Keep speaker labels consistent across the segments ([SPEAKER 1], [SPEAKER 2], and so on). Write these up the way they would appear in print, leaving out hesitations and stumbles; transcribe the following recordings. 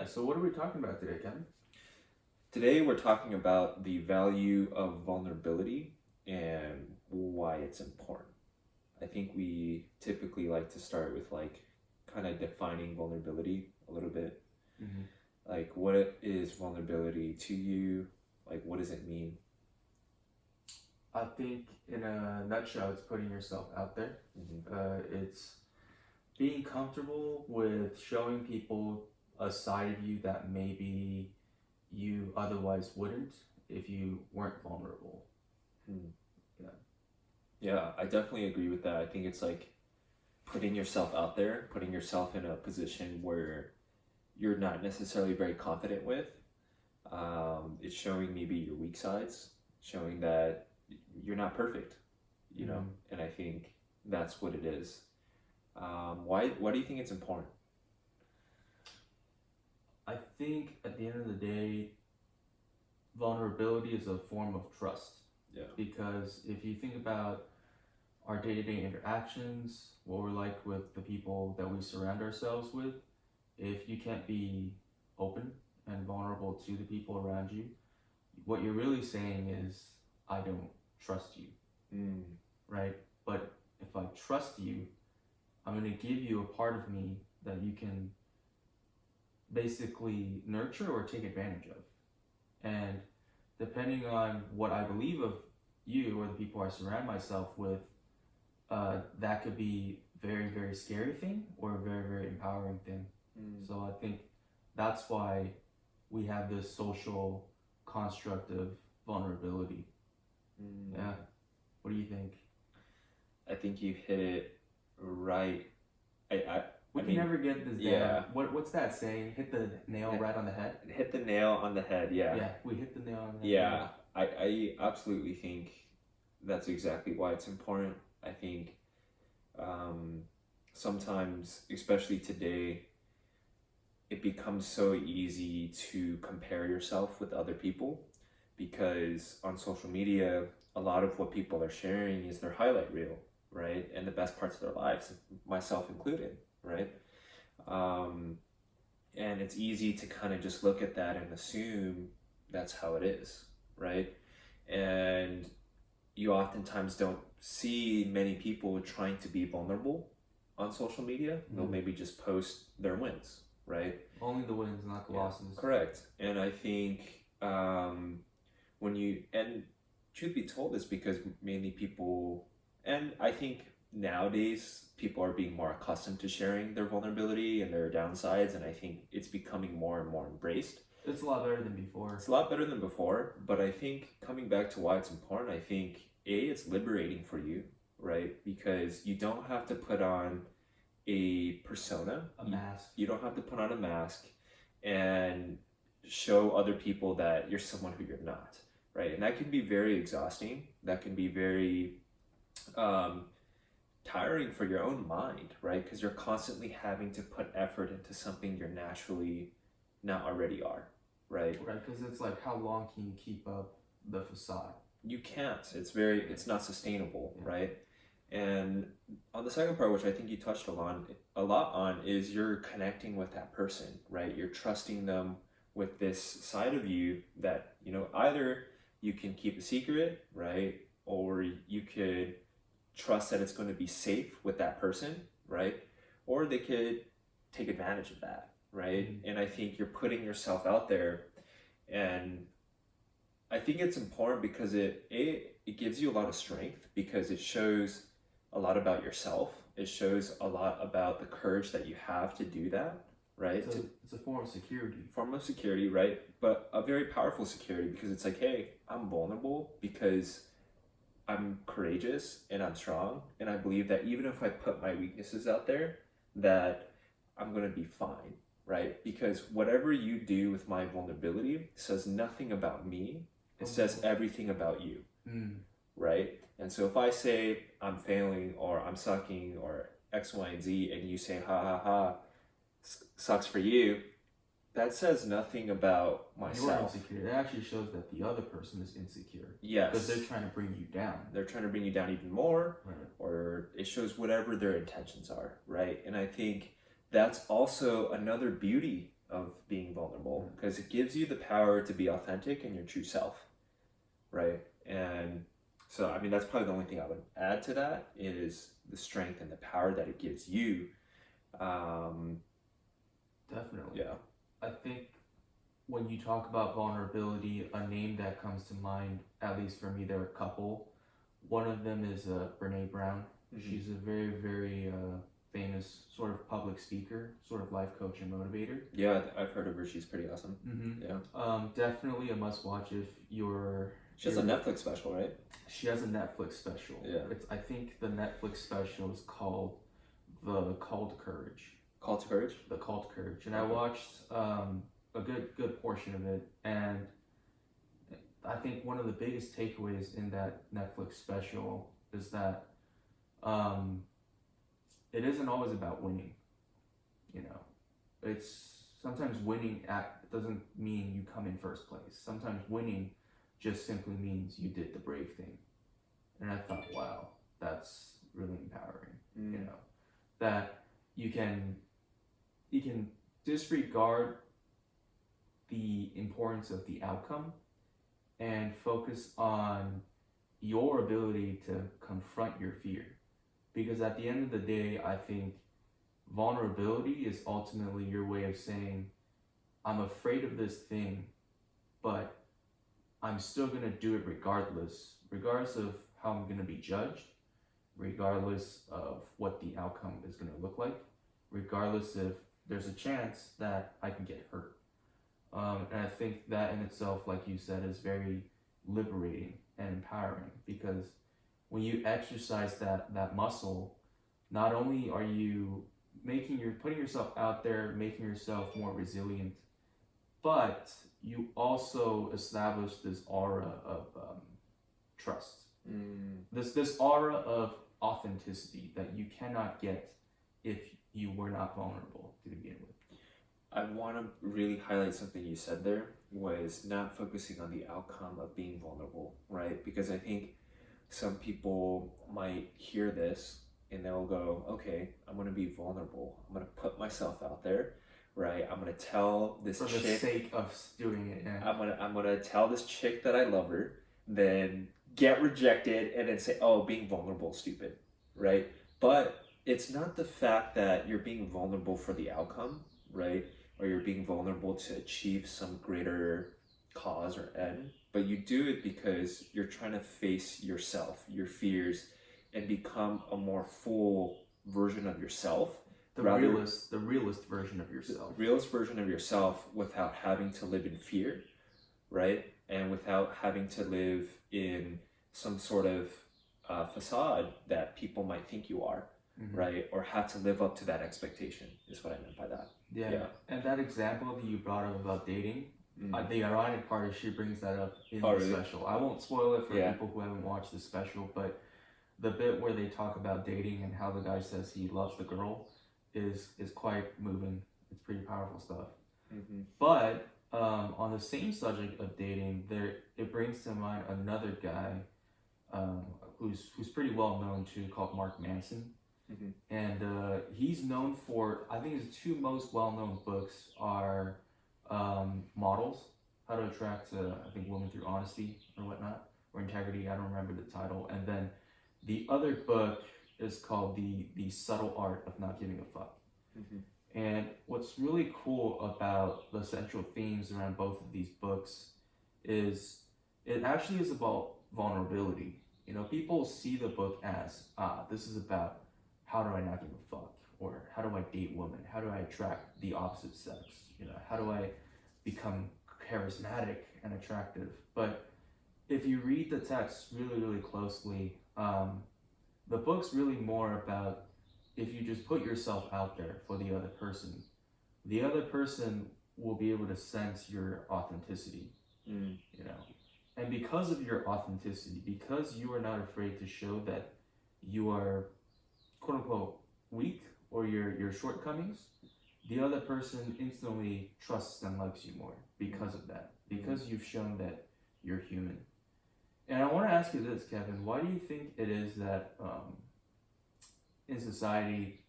[SPEAKER 1] Yeah, so what are we talking about today, Kevin?
[SPEAKER 2] Today we're talking about the value of vulnerability and why it's important. I think we typically like to start with kind of defining vulnerability a little bit.
[SPEAKER 1] Mm-hmm.
[SPEAKER 2] Like, what is vulnerability to you? Like, what does it mean?
[SPEAKER 1] I think in a nutshell, it's putting yourself out there. It's being comfortable with showing people a side of you that maybe you otherwise wouldn't if you weren't vulnerable.
[SPEAKER 2] Hmm.
[SPEAKER 1] Yeah.
[SPEAKER 2] Yeah, I definitely agree with that. I think it's like putting yourself out there, putting yourself in a position where you're not necessarily very confident with. It's showing maybe your weak sides, showing that you're not perfect, and I think that's what it is. Why do you think it's important?
[SPEAKER 1] I think at the end of the day, vulnerability is a form of trust.
[SPEAKER 2] Yeah.
[SPEAKER 1] Because if you think about our day-to-day interactions, what we're like with the people that we surround ourselves with, if you can't be open and vulnerable to the people around you, what you're really saying is, I don't trust you, right? But if I trust you, I'm going to give you a part of me that you can basically nurture or take advantage of. And depending on what I believe of you or the people I surround myself with, that could be very, very scary thing or a very, very empowering thing. So I think that's why we have this social construct of vulnerability. Yeah. What do you think?
[SPEAKER 2] I think you hit it right.
[SPEAKER 1] We can never get this down.
[SPEAKER 2] Yeah.
[SPEAKER 1] What's that saying? Hit the nail right on the head?
[SPEAKER 2] Hit the nail on the head, yeah.
[SPEAKER 1] Yeah, we hit the nail on the head.
[SPEAKER 2] Yeah, I absolutely think that's exactly why it's important. I think sometimes, especially today, it becomes so easy to compare yourself with other people because on social media, a lot of what people are sharing is their highlight reel, right? And the best parts of their lives, myself included, right? And it's easy to kind of just look at that and assume that's how it is, right? And you oftentimes don't see many people trying to be vulnerable on social media. They'll maybe just post their wins, right?
[SPEAKER 1] Only the wins, not the losses.
[SPEAKER 2] Correct. And I think and truth be told, it's because mainly people, and I think nowadays people are being more accustomed to sharing their vulnerability and their downsides, and I think it's becoming more and more embraced.
[SPEAKER 1] It's a lot better than before.
[SPEAKER 2] It's a lot better than before, but I think coming back to why it's important, I think it's liberating for you, right? Because you don't have to put on a persona,
[SPEAKER 1] a mask.
[SPEAKER 2] You don't have to put on a mask and show other people that you're someone who you're not, right? And that can be very exhausting. That can be very tiring for your own mind, right? Because you're constantly having to put effort into something you're naturally not already are, right?
[SPEAKER 1] Right, because it's like, how long can you keep up the facade?
[SPEAKER 2] You can't. It's not sustainable, right? And on the second part, which I think you touched a lot on, is you're connecting with that person, right? You're trusting them with this side of you that, either you can keep a secret, right? Or you could trust that it's going to be safe with that person, right? Or they could take advantage of that, right? And I think you're putting yourself out there, and I think it's important because it gives you a lot of strength, because it shows a lot about yourself. It shows a lot about the courage that you have to do that, right?
[SPEAKER 1] It's a form of security.
[SPEAKER 2] Form of security, right? But a very powerful security, because it's like, hey, I'm vulnerable because I'm courageous and I'm strong, and I believe that even if I put my weaknesses out there, that I'm going to be fine, right? Because whatever you do with my vulnerability says nothing about me. It says everything about you, right? And so if I say I'm failing or I'm sucking or X, Y, and Z, and you say, ha, ha, ha, sucks for you, that says nothing about myself.
[SPEAKER 1] You're insecure. It actually shows that the other person is insecure.
[SPEAKER 2] Yes.
[SPEAKER 1] Because they're trying to bring you down.
[SPEAKER 2] They're trying to bring you down even more,
[SPEAKER 1] right.
[SPEAKER 2] Or it shows whatever their intentions are, right? And I think that's also another beauty of being because it gives you the power to be authentic and your true self, right? And so, I mean, that's probably the only thing I would add to that is the strength and the power that it gives you.
[SPEAKER 1] Definitely.
[SPEAKER 2] Yeah.
[SPEAKER 1] I think when you talk about vulnerability, a name that comes to mind, at least for me, there are a couple. One of them is Brene Brown.
[SPEAKER 2] Mhm.
[SPEAKER 1] She's a very, very famous sort of public speaker, sort of life coach and motivator.
[SPEAKER 2] Yeah, I've heard of her. She's pretty awesome.
[SPEAKER 1] Mm-hmm.
[SPEAKER 2] Yeah.
[SPEAKER 1] Definitely a must watch if you're.
[SPEAKER 2] She has a Netflix special, right?
[SPEAKER 1] She has a Netflix special.
[SPEAKER 2] Yeah.
[SPEAKER 1] I think the Netflix special is called The Call to Courage.
[SPEAKER 2] Call to Courage?
[SPEAKER 1] The Call to Courage. And I watched a good portion of it, and I think one of the biggest takeaways in that Netflix special is that it isn't always about winning. You know, it's sometimes winning doesn't mean you come in first place. Sometimes winning just simply means you did the brave thing. And I thought, wow, that's really empowering. You know, that you can disregard the importance of the outcome and focus on your ability to confront your fear. Because at the end of the day, I think vulnerability is ultimately your way of saying, I'm afraid of this thing, but I'm still going to do it regardless of how I'm going to be judged, regardless of what the outcome is going to look like, regardless if there's a chance that I can get hurt. And I think that in itself, like you said, is very liberating and empowering, because when you exercise that muscle, not only are you putting yourself out there, making yourself more resilient, but you also establish this aura of trust. This aura of authenticity that you cannot get if you were not vulnerable to begin with.
[SPEAKER 2] I want to really highlight something you said there, was not focusing on the outcome of being vulnerable, right? Because I think some people might hear this and they'll go, okay, I'm going to be vulnerable. I'm going to put myself out there, right? I'm going to tell this
[SPEAKER 1] chick. For the sake of doing it, yeah.
[SPEAKER 2] I'm going to tell this chick that I love her, then get rejected, and then say, oh, being vulnerable is stupid, right? But it's not the fact that you're being vulnerable for the outcome, right? Or you're being vulnerable to achieve some greater cause or end, but you do it because you're trying to face yourself, your fears, and become a more full version of yourself.
[SPEAKER 1] The realist version of yourself.
[SPEAKER 2] The realist version of yourself without having to live in fear, right? And without having to live in some sort of facade that people might think you are, right? Or have to live up to that expectation, is what I meant by that.
[SPEAKER 1] Yeah. And that example that you brought up about dating, the ironic part is she brings that up in the special. I won't spoil it for people who haven't watched the special, but the bit where they talk about dating and how the guy says he loves the girl is quite moving. It's pretty powerful stuff. But on the same subject of dating, it brings to mind another guy who's pretty well known too, called Mark Manson. And he's known for, I think his two most well-known books are Models, How to Attract, I think, Women Through Honesty or whatnot, or Integrity, I don't remember the title. And then the other book is called The Subtle Art of Not Giving a Fuck. And what's really cool about the central themes around both of these books is it actually is about vulnerability. You know, people see the book as, this is about how do I not give a fuck? Or how do I date women? How do I attract the opposite sex? You know, how do I become charismatic and attractive? But if you read the text really, really closely, the book's really more about if you just put yourself out there for the other person will be able to sense your authenticity, you know? And because of your authenticity, because you are not afraid to show that you are quote unquote weak or your shortcomings, the other person instantly trusts and likes you more because of that, because you've shown that you're human. And I want to ask you this, Kevin, why do you think it is that in society,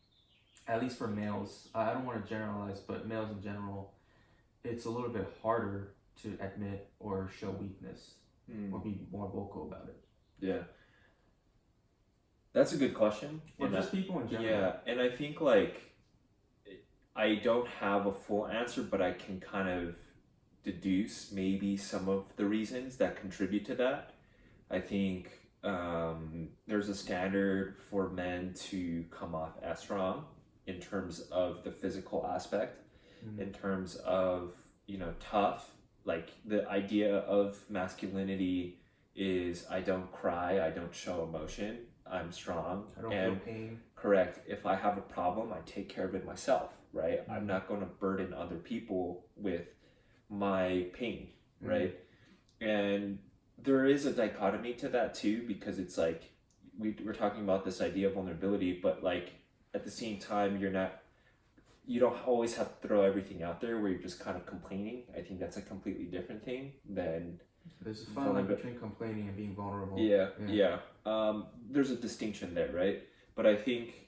[SPEAKER 1] at least for males, I don't want to generalize, but males in general, it's a little bit harder to admit or show weakness or
[SPEAKER 2] Mm.
[SPEAKER 1] be more vocal about it.
[SPEAKER 2] Yeah, that's a good question.
[SPEAKER 1] Or
[SPEAKER 2] And
[SPEAKER 1] just people in general.
[SPEAKER 2] yeah, and I think like I don't have a full answer, but I can kind of deduce maybe some of the reasons that contribute to that. I think there's a standard for men to come off as strong in terms of the physical aspect, in terms of, tough. Like the idea of masculinity is I don't cry, I don't show emotion, I'm strong.
[SPEAKER 1] I don't
[SPEAKER 2] and
[SPEAKER 1] feel pain.
[SPEAKER 2] Correct. If I have a problem, I take care of it myself, right? I'm not going to burden other people with my pain, right? And there is a dichotomy to that too, because it's like we're talking about this idea of vulnerability, but like at the same time, you don't always have to throw everything out there where you're just kind of complaining. I think that's a completely different thing than
[SPEAKER 1] There's a fine line between complaining and being vulnerable.
[SPEAKER 2] yeah. There's a distinction there, right? But I think,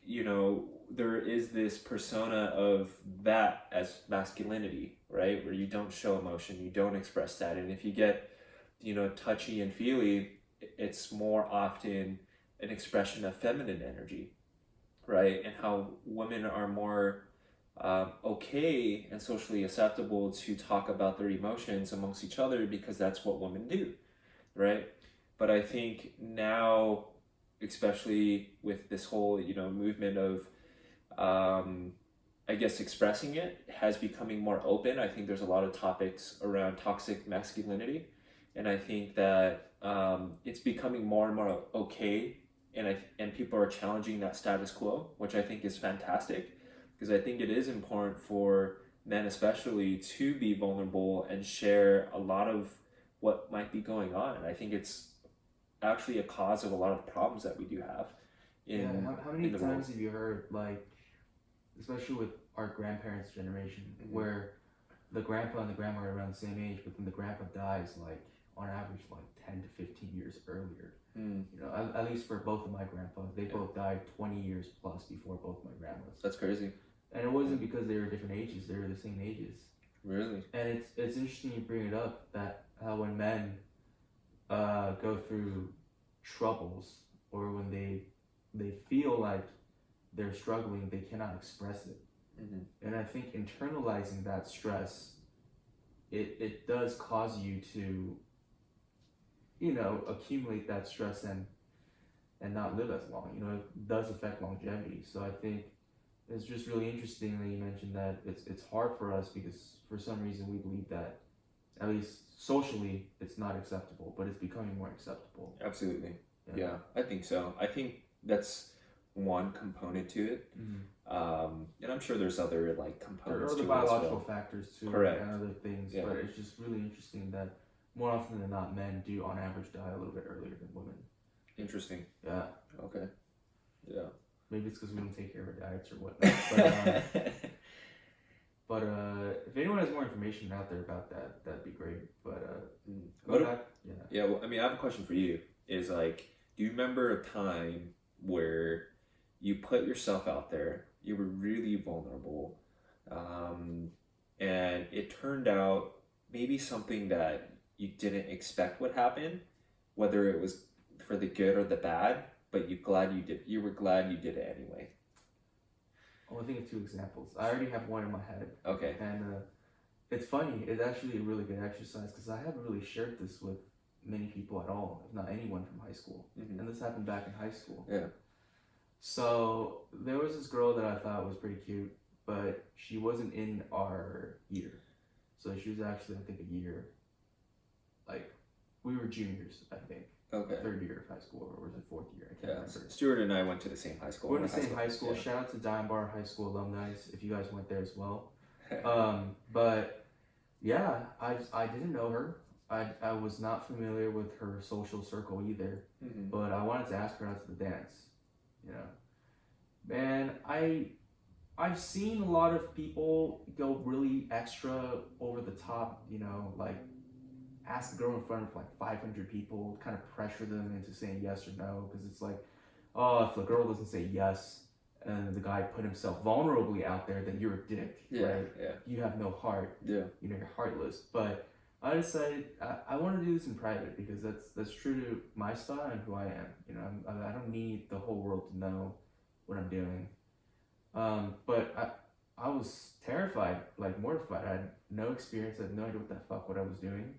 [SPEAKER 2] there is this persona of that as masculinity, right? Where you don't show emotion, you don't express that. And if you get, touchy and feely, it's more often an expression of feminine energy, right? And how women are more okay and socially acceptable to talk about their emotions amongst each other because that's what women do, right? But I think now, especially with this whole movement of I guess expressing it has becoming more open. I think there's a lot of topics around toxic masculinity, and I think that it's becoming more and more okay, and people are challenging that status quo, which I think is fantastic, because I think it is important for men especially to be vulnerable and share a lot of what might be going on. And I think it's actually a cause of a lot of problems that we do have
[SPEAKER 1] How many
[SPEAKER 2] in the world.
[SPEAKER 1] times have you heard, like, especially with our grandparents' generation, where the grandpa and the grandma are around the same age, but then the grandpa dies, like, on average, like 10 to 15 years earlier. At least for both of my grandpas, they both died 20 years plus before both my grandmas.
[SPEAKER 2] That's crazy.
[SPEAKER 1] And it wasn't because they were different ages; they were the same ages.
[SPEAKER 2] Really?
[SPEAKER 1] And it's interesting you bring it up, that how when men go through troubles, or when they feel like they're struggling, they cannot express it. And I think internalizing that stress, it does cause you to, accumulate that stress and not live as long. It does affect longevity. So I think it's just really interesting that you mentioned that it's hard for us because for some reason we believe that, at least socially, it's not acceptable, but it's becoming more acceptable.
[SPEAKER 2] Absolutely. Yeah, I think so. I think that's one component to it. And I'm sure there's other like components
[SPEAKER 1] There are
[SPEAKER 2] to
[SPEAKER 1] the
[SPEAKER 2] it as
[SPEAKER 1] biological
[SPEAKER 2] well.
[SPEAKER 1] factors too,
[SPEAKER 2] Correct.
[SPEAKER 1] and other things, but it's just really interesting that more often than not, men do on average die a little bit earlier than women.
[SPEAKER 2] Interesting.
[SPEAKER 1] Yeah.
[SPEAKER 2] Okay. Yeah.
[SPEAKER 1] Maybe it's because we don't take care of our diets or whatnot. But if anyone has more information out there about that, that'd be great. But
[SPEAKER 2] well, I mean, I have a question for you. Is like, do you remember a time where you put yourself out there, you were really vulnerable, and it turned out maybe something that you didn't expect would happen, whether it was for the good or the bad, but you were glad you did it anyway?
[SPEAKER 1] I'll think of two examples. I already have one in my head.
[SPEAKER 2] Okay.
[SPEAKER 1] And it's funny. It's actually a really good exercise because I haven't really shared this with many people at all, if not anyone from high school. And this happened back in high school.
[SPEAKER 2] Yeah.
[SPEAKER 1] So there was this girl that I thought was pretty cute, but she wasn't in our year. So she was actually, I think, a year. Like, we were juniors, I think.
[SPEAKER 2] Okay.
[SPEAKER 1] Third year of high school, or was it fourth year? I can't remember.
[SPEAKER 2] Stuart and I went to the same high school.
[SPEAKER 1] We're in the same high school. Shout out to Dime Bar High School alumni if you guys went there as well. But yeah, I didn't know her. I was not familiar with her social circle either. But I wanted to ask her out to the dance. Man, I've seen a lot of people go really extra over the top. Like, ask a girl in front of like 500 people, kind of pressure them into saying yes or no, because it's like, oh, if the girl doesn't say yes, and the guy put himself vulnerably out there, then you're a dick, right? You have no heart.
[SPEAKER 2] Yeah.
[SPEAKER 1] You know, you're heartless. But I decided I want to do this in private because that's true to my style and who I am. You know, I don't need the whole world to know what I'm doing. But I was terrified, like mortified. I had no experience. I had no idea what I was doing.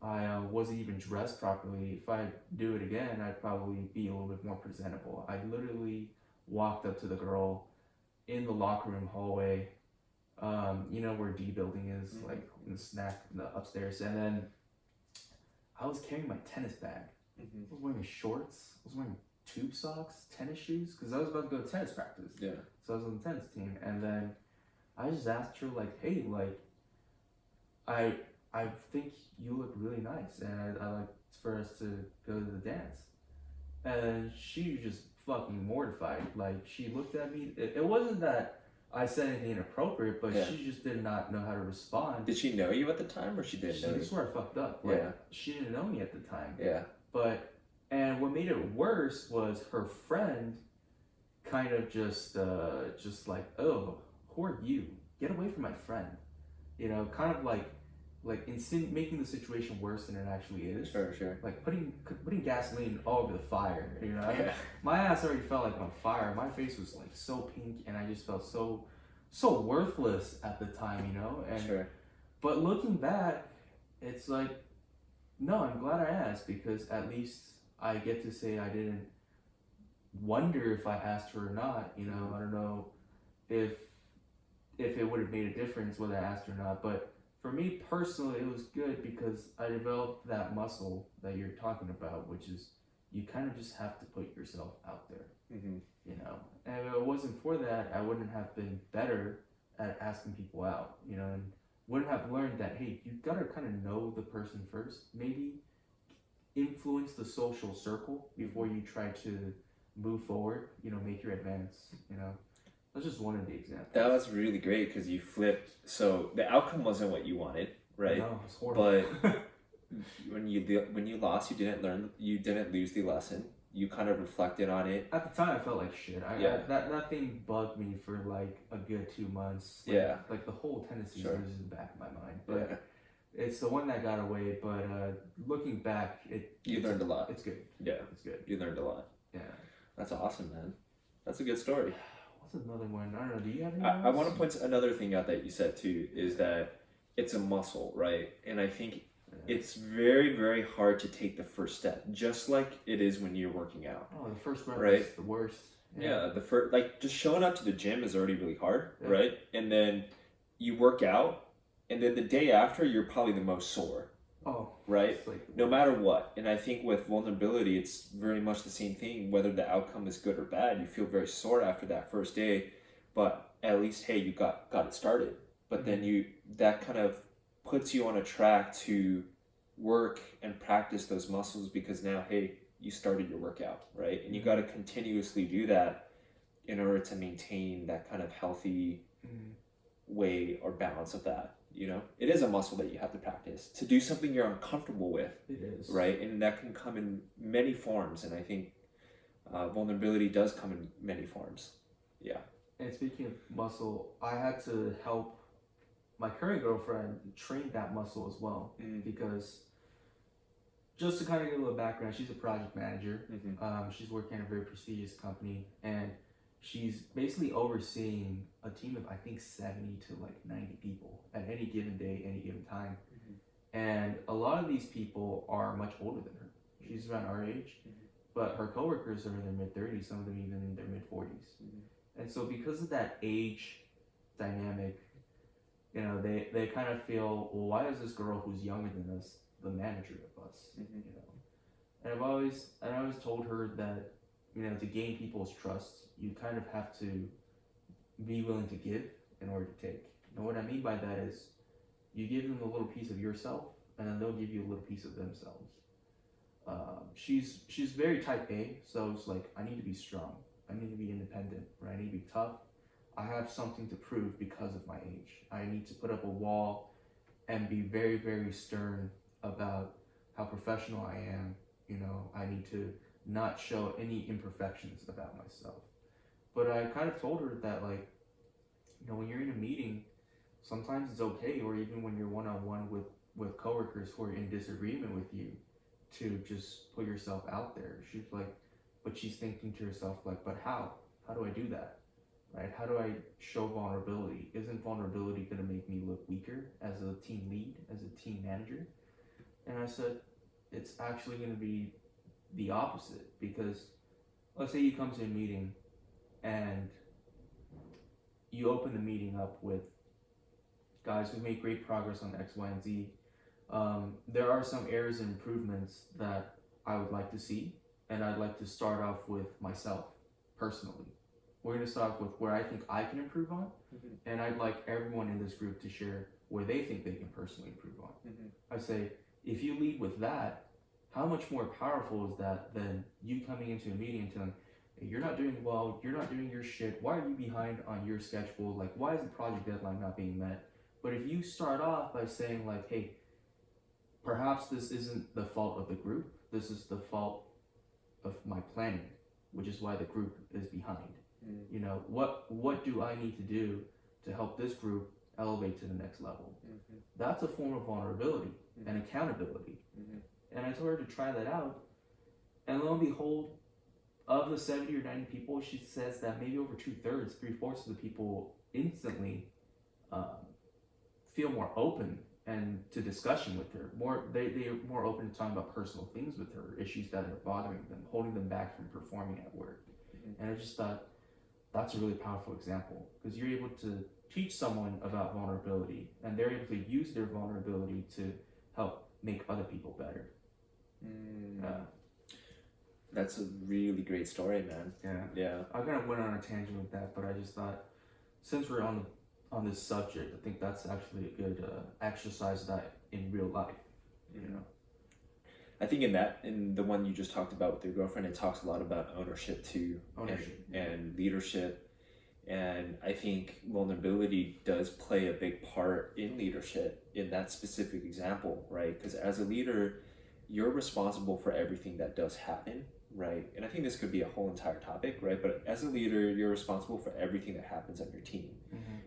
[SPEAKER 1] I wasn't even dressed properly. If I do it again, I'd probably be a little bit more presentable. I literally walked up to the girl in the locker room hallway. You know where D building is, like in the upstairs, and then I was carrying my tennis bag. I was wearing shorts. I was wearing tube socks, tennis shoes, because I was about to go to tennis practice.
[SPEAKER 2] Yeah.
[SPEAKER 1] So I was on the tennis team, and then I just asked her like, "Hey, like, I think you look really nice, and I like for us to go to the dance." And she was just fucking mortified. Like, she looked at me. It wasn't that I said anything inappropriate, but she just did not know how to respond.
[SPEAKER 2] Did she know you at the time, or she didn't know you?
[SPEAKER 1] This is where I fucked up. Like, she didn't know me at the time.
[SPEAKER 2] Yeah.
[SPEAKER 1] And what made it worse was her friend kind of just like, "Oh, who are you? Get away from my friend." You know, kind of like making the situation worse than it actually is.
[SPEAKER 2] Sure.
[SPEAKER 1] Like putting gasoline all over the fire. You know, my ass already felt like on fire. My face was like so pink, and I just felt so worthless at the time. You know, and but looking back, it's like, no, I'm glad I asked, because at least I get to say I didn't wonder if I asked her or not. You know, I don't know if it would have made a difference whether I asked her or not, but for me personally, it was good because I developed that muscle that you're talking about, which is you kind of just have to put yourself out there. You know, and if it wasn't for that, I wouldn't have been better at asking people out. You know, and wouldn't have learned that, hey, you gotta kind of know the person first. Maybe influence the social circle before you try to move forward. You know, make your advance. You know. That's just one of the examples.
[SPEAKER 2] That was really great because you flipped. So the outcome wasn't what you wanted, right?
[SPEAKER 1] No, it's horrible.
[SPEAKER 2] But when you lost, you didn't lose the lesson. You kind of reflected on it.
[SPEAKER 1] At the time, I felt like shit. That thing bugged me for like a good 2 months. Like the whole tennis season was in the back of my mind. But it's the one that got away. But looking back,
[SPEAKER 2] you learned a lot.
[SPEAKER 1] It's good.
[SPEAKER 2] Yeah,
[SPEAKER 1] it's good.
[SPEAKER 2] You learned a lot.
[SPEAKER 1] Yeah,
[SPEAKER 2] that's awesome, man. That's a good story.
[SPEAKER 1] What's another one? I don't know. Do you have any?
[SPEAKER 2] I want to point another thing out that you said too, is that it's a muscle, right? And I think it's very, very hard to take the first step, just like it is when you're working out.
[SPEAKER 1] Oh, the first rep is the worst.
[SPEAKER 2] The first, like, just showing up to the gym is already really hard, right? And then you work out, and then the day after, you're probably the most sore.
[SPEAKER 1] Oh,
[SPEAKER 2] right? Like no matter what. And I think with vulnerability, it's very much the same thing. Whether the outcome is good or bad, you feel very sore after that first day, but at least, hey, you got it started. But then that kind of puts you on a track to work and practice those muscles, because now, hey, you started your workout, right? And you got to continuously do that in order to maintain that kind of healthy way or balance of that. You know, it is a muscle that you have to practice to do something you're uncomfortable with.
[SPEAKER 1] It is.
[SPEAKER 2] Right? And that can come in many forms. And I think vulnerability does come in many forms. Yeah.
[SPEAKER 1] And speaking of muscle, I had to help my current girlfriend train that muscle as well. Because just to kind of give a little background, she's a project manager. She's working at a very prestigious company, and she's basically overseeing a team of, I think, 70 to like 90 people at any given day, any given time. And a lot of these people are much older than her. She's around our age, but her coworkers are in their mid-30s, some of them even in their mid-40s. And so because of that age dynamic, you know, they kind of feel, well, why is this girl who's younger than us the manager of us? You know, and I always told her that, you know, to gain people's trust, you kind of have to be willing to give in order to take. And what I mean by that is, you give them a little piece of yourself, and then they'll give you a little piece of themselves. She's very type A, so it's like, I need to be strong. I need to be independent, right? I need to be tough. I have something to prove because of my age. I need to put up a wall and be very, very stern about how professional I am. You know, I need to not show any imperfections about myself. But I kind of told her that, like, when you're in a meeting, sometimes it's okay, or even when you're one-on-one with coworkers who are in disagreement with you, to just put yourself out there. She's like, but she's thinking to herself, like, but how? How do I do that? Right? How do I show vulnerability? Isn't vulnerability going to make me look weaker as a team lead, as a team manager? And I said, it's actually going to be the opposite, because let's say you come to a meeting and you open the meeting up with, guys, we made great progress on X, Y, and Z. There are some errors and improvements that I would like to see, and I'd like to start off with myself personally. We're going to start off with where I think I can improve on, and I'd like everyone in this group to share where they think they can personally improve on. I say, if you lead with that, how much more powerful is that than you coming into a meeting and telling, hey, you're not doing well, you're not doing your shit, why are you behind on your schedule, like, why is the project deadline not being met? But if you start off by saying, like, hey, perhaps this isn't the fault of the group, this is the fault of my planning, which is why the group is behind. What do I need to do to help this group elevate to the next level? That's a form of vulnerability and accountability. And I told her to try that out, and lo and behold, of the 70 or 90 people, she says that maybe over 2/3, 3/4 of the people instantly feel more open and to discussion with her. They are more open to talking about personal things with her, issues that are bothering them, holding them back from performing at work. And I just thought that's a really powerful example, because you're able to teach someone about vulnerability, and they're able to use their vulnerability to help make other people better.
[SPEAKER 2] That's a really great story, man. Yeah.
[SPEAKER 1] I kind of went on a tangent with that, but I just thought, since we're on this subject, I think that's actually a good exercise that in real life.
[SPEAKER 2] I think in the one you just talked about with your girlfriend, it talks a lot about ownership too, and leadership. And I think vulnerability does play a big part in leadership in that specific example, right? Because as a leader, you're responsible for everything that does happen, right? And I think this could be a whole entire topic, right? But as a leader, you're responsible for everything that happens on your team,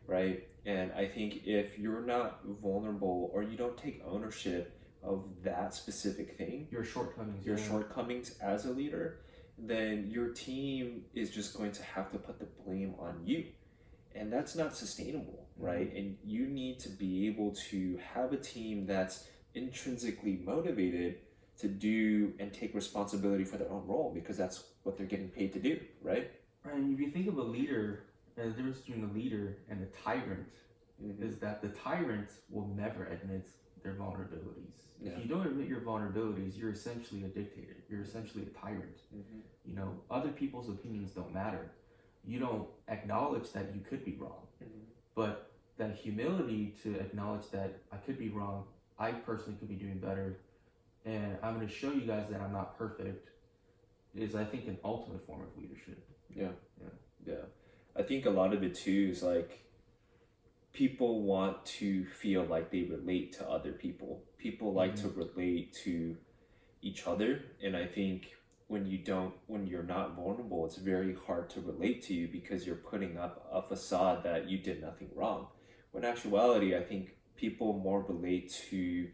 [SPEAKER 2] right? And I think if you're not vulnerable, or you don't take ownership of that specific thing, your shortcomings as a leader, then your team is just going to have to put the blame on you. And that's not sustainable, right? And you need to be able to have a team that's intrinsically motivated to do and take responsibility for their own role, because that's what they're getting paid to do, right?
[SPEAKER 1] And if you think of a leader, the difference between a leader and a tyrant is that the tyrant will never admit their vulnerabilities. If you don't admit your vulnerabilities, you're essentially a dictator. You're essentially a tyrant. Other people's opinions don't matter. You don't acknowledge that you could be wrong. But that humility to acknowledge that I could be wrong, I personally could be doing better, and I'm going to show you guys that I'm not perfect, is, I think, an ultimate form of leadership.
[SPEAKER 2] Yeah. I think a lot of it too is like, people want to feel like they relate to other people. People like to relate to each other, and I think when you're not vulnerable, it's very hard to relate to you, because you're putting up a facade that you did nothing wrong. When in actuality, I think people more relate to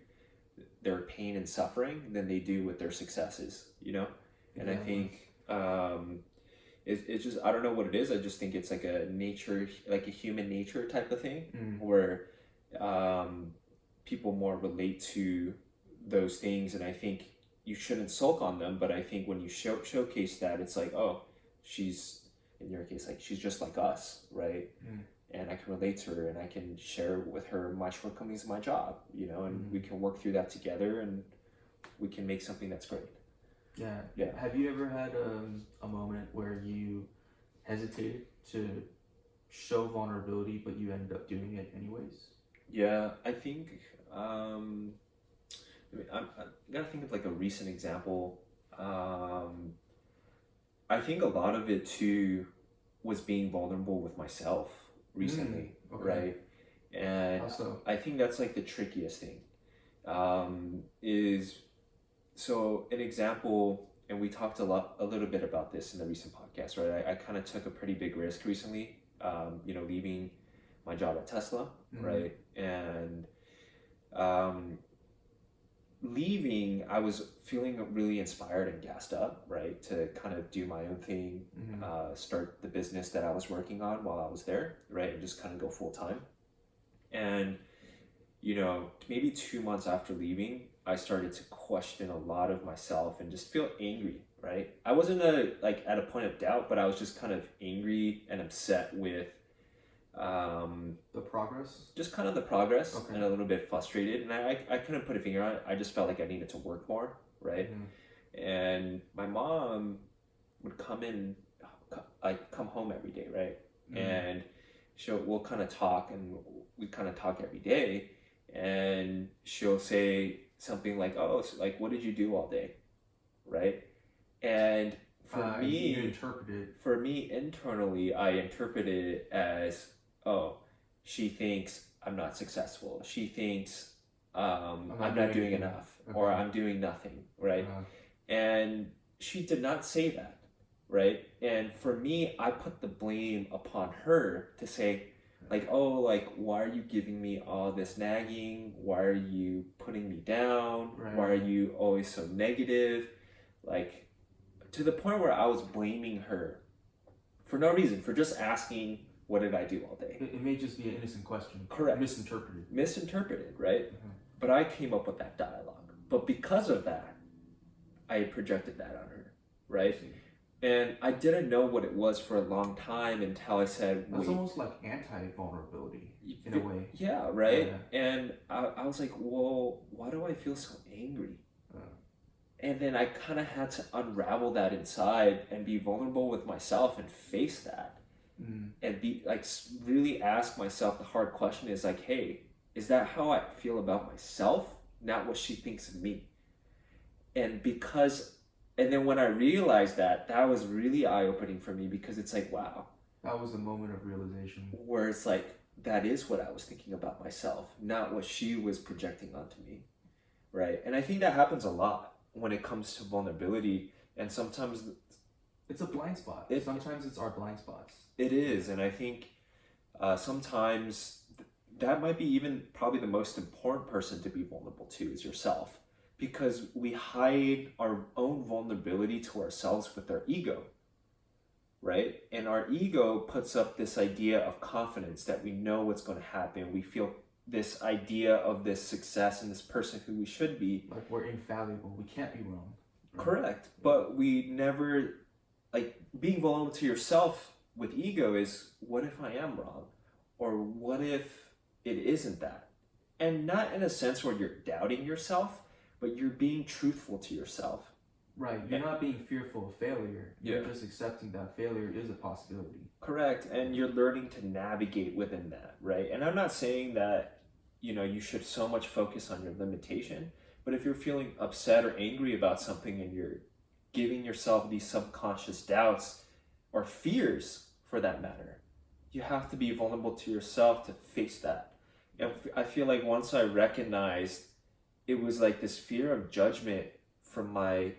[SPEAKER 2] their pain and suffering than they do with their successes, And I think it's just, I don't know what it is. I just think it's like a human nature type of thing, where people more relate to those things. And I think you shouldn't sulk on them, but I think when you showcase that, it's like, oh, she's, in your case, like, she's just like us, right? And I can relate to her, and I can share with her my shortcomings of my job, and we can work through that together, and we can make something that's great. Yeah.
[SPEAKER 1] Have you ever had a moment where you hesitated to show vulnerability, but you ended up doing it anyways?
[SPEAKER 2] Yeah, I think I'm gotta think of like a recent example. I think a lot of it too was being vulnerable with myself recently, right? And
[SPEAKER 1] also,
[SPEAKER 2] I think that's like the trickiest thing. So an example and we talked a little bit about this in the recent podcast, right? I kind of took a pretty big risk recently, leaving my job at Tesla, right? And leaving, I was feeling really inspired and gassed up, right? To kind of do my own thing, start the business that I was working on while I was there, right? And just kind of go full time. And, maybe 2 months after leaving, I started to question a lot of myself and just feel angry, right? I wasn't at a point of doubt, but I was just kind of angry and upset with
[SPEAKER 1] the progress,
[SPEAKER 2] just kind of the progress,
[SPEAKER 1] okay.
[SPEAKER 2] And a little bit frustrated. And I couldn't put a finger on it. I just felt like I needed to work more, right? And my mom would come home every day, right? And we'll kind of talk, and we kind of talk every day, and she'll say something like, "Oh, so, like, what did you do all day?" Right? And for me internally, I interpreted it as, oh, she thinks I'm not successful. She thinks I'm not doing enough, or I'm doing nothing, right? And she did not say that, right? And for me, I put the blame upon her to say, like, oh, like, why are you giving me all this nagging? Why are you putting me down?
[SPEAKER 1] Right.
[SPEAKER 2] Why are you always so negative? Like, to the point where I was blaming her for no reason, for just asking, what did I do all day?
[SPEAKER 1] It may just be an innocent question.
[SPEAKER 2] Correct.
[SPEAKER 1] Misinterpreted,
[SPEAKER 2] right? But I came up with that dialogue. But because of that, I projected that on her, right? And I didn't know what it was for a long time until I said,
[SPEAKER 1] that's almost like anti-vulnerability in a way.
[SPEAKER 2] Yeah, right? Yeah. And I was like, well, why do I feel so angry? And then I kind of had to unravel that inside and be vulnerable with myself and face that. And be like, really ask myself the hard question is like, hey, is that how I feel about myself? Not what she thinks of me. And then when I realized that was really eye-opening for me, because it's like, wow.
[SPEAKER 1] That was a moment of realization.
[SPEAKER 2] Where it's like, that is what I was thinking about myself, not what she was projecting onto me, right? And I think that happens a lot when it comes to vulnerability, and sometimes
[SPEAKER 1] it's a blind spot. Sometimes it's our blind spots.
[SPEAKER 2] It is, and I think sometimes that might be even probably the most important person to be vulnerable to is yourself, because we hide our own vulnerability to ourselves with our ego, right? And our ego puts up this idea of confidence that we know what's going to happen. We feel this idea of this success and this person who we should be.
[SPEAKER 1] Like we're infallible. We can't be wrong.
[SPEAKER 2] Right? Correct. But we never, like, being vulnerable to yourself with ego is, what if I am wrong? Or what if it isn't that? And not in a sense where you're doubting yourself, but you're being truthful to yourself.
[SPEAKER 1] Right. You're not being fearful of failure. You're just accepting that failure is a possibility.
[SPEAKER 2] Correct. And you're learning to navigate within that, right? And I'm not saying that, you should so much focus on your limitation, but if you're feeling upset or angry about something and you're giving yourself these subconscious doubts or fears for that matter, you have to be vulnerable to yourself to face that. And I feel like once I recognized it was like this fear of judgment from my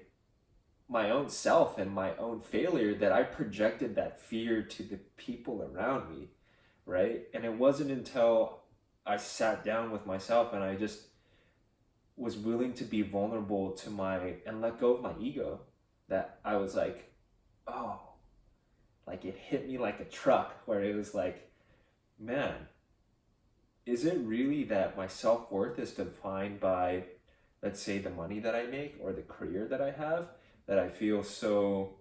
[SPEAKER 2] own self and my own failure, that I projected that fear to the people around me, right? And it wasn't until I sat down with myself and I just was willing to be vulnerable and let go of my ego, that I was like, oh, like it hit me like a truck, where it was like, man, is it really that my self-worth is defined by, let's say, the money that I make or the career that I have, that I feel so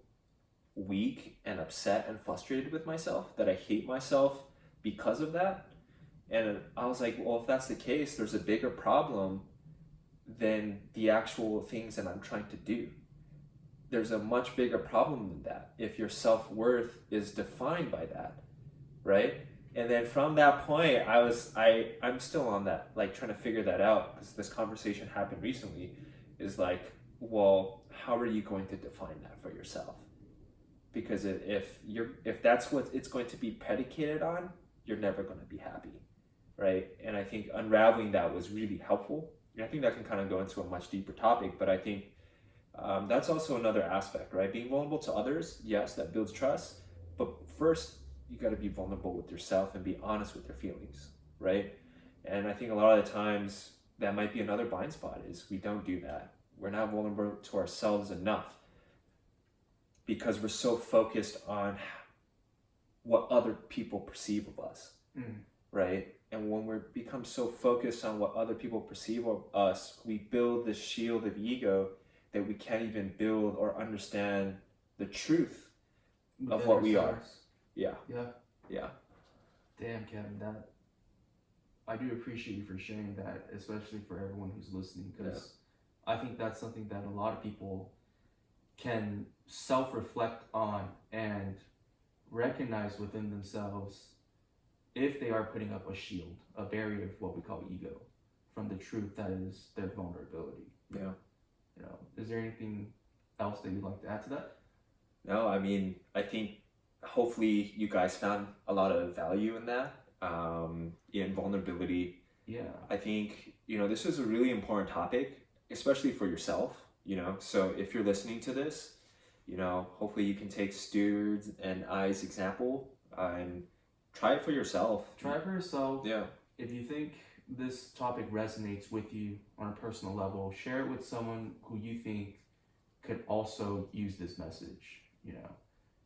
[SPEAKER 2] weak and upset and frustrated with myself, that I hate myself because of that? And I was like, well, if that's the case, there's a bigger problem than the actual things that I'm trying to do. There's a much bigger problem than that if your self-worth is defined by that, right? And then from that point, I'm still on that, like, trying to figure that out, because this conversation happened recently, is like, well, how are you going to define that for yourself? Because if that's what it's going to be predicated on, you're never going to be happy, right? And I think unraveling that was really helpful. And I think that can kind of go into a much deeper topic, but I think That's also another aspect, right? Being vulnerable to others, yes, that builds trust, but first you got to be vulnerable with yourself and be honest with your feelings, right? And I think a lot of the times that might be another blind spot is we don't do that. We're not vulnerable to ourselves enough because we're so focused on what other people perceive of us, right? And when we become so focused on what other people perceive of us, we build this shield of ego that we can't even build or understand the truth of what we are. Yeah.
[SPEAKER 1] Damn, Kevin, that I do appreciate you for sharing that, especially for everyone who's listening, because I think that's something that a lot of people can self-reflect on and recognize within themselves if they are putting up a shield, a barrier of what we call ego, from the truth that is their vulnerability.
[SPEAKER 2] Yeah.
[SPEAKER 1] You know, is there anything else that you'd like to add to that?
[SPEAKER 2] No, I mean, I think hopefully you guys found a lot of value in that, in vulnerability.
[SPEAKER 1] Yeah.
[SPEAKER 2] I think, this is a really important topic, especially for yourself, so if you're listening to this, hopefully you can take Stuart's and I's example and try it for yourself.
[SPEAKER 1] Try it for yourself.
[SPEAKER 2] Yeah.
[SPEAKER 1] If you think this topic resonates with you on a personal level, share it with someone who you think could also use this message,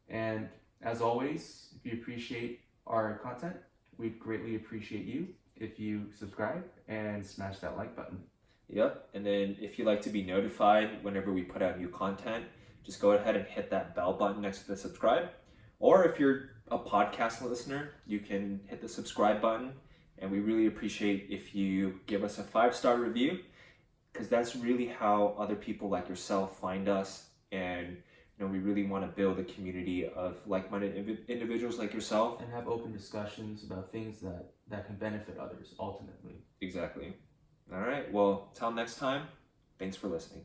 [SPEAKER 1] And as always, if you appreciate our content, we'd greatly appreciate you if you subscribe and smash that like button.
[SPEAKER 2] Yep. And then if you'd like to be notified whenever we put out new content, just go ahead and hit that bell button next to the subscribe. Or if you're a podcast listener, you can hit the subscribe button. And we really appreciate if you give us a 5-star review, because that's really how other people like yourself find us. And we really want to build a community of like-minded individuals like yourself.
[SPEAKER 1] And have open discussions about things that can benefit others, ultimately.
[SPEAKER 2] Exactly. All right. Well, till next time, thanks for listening.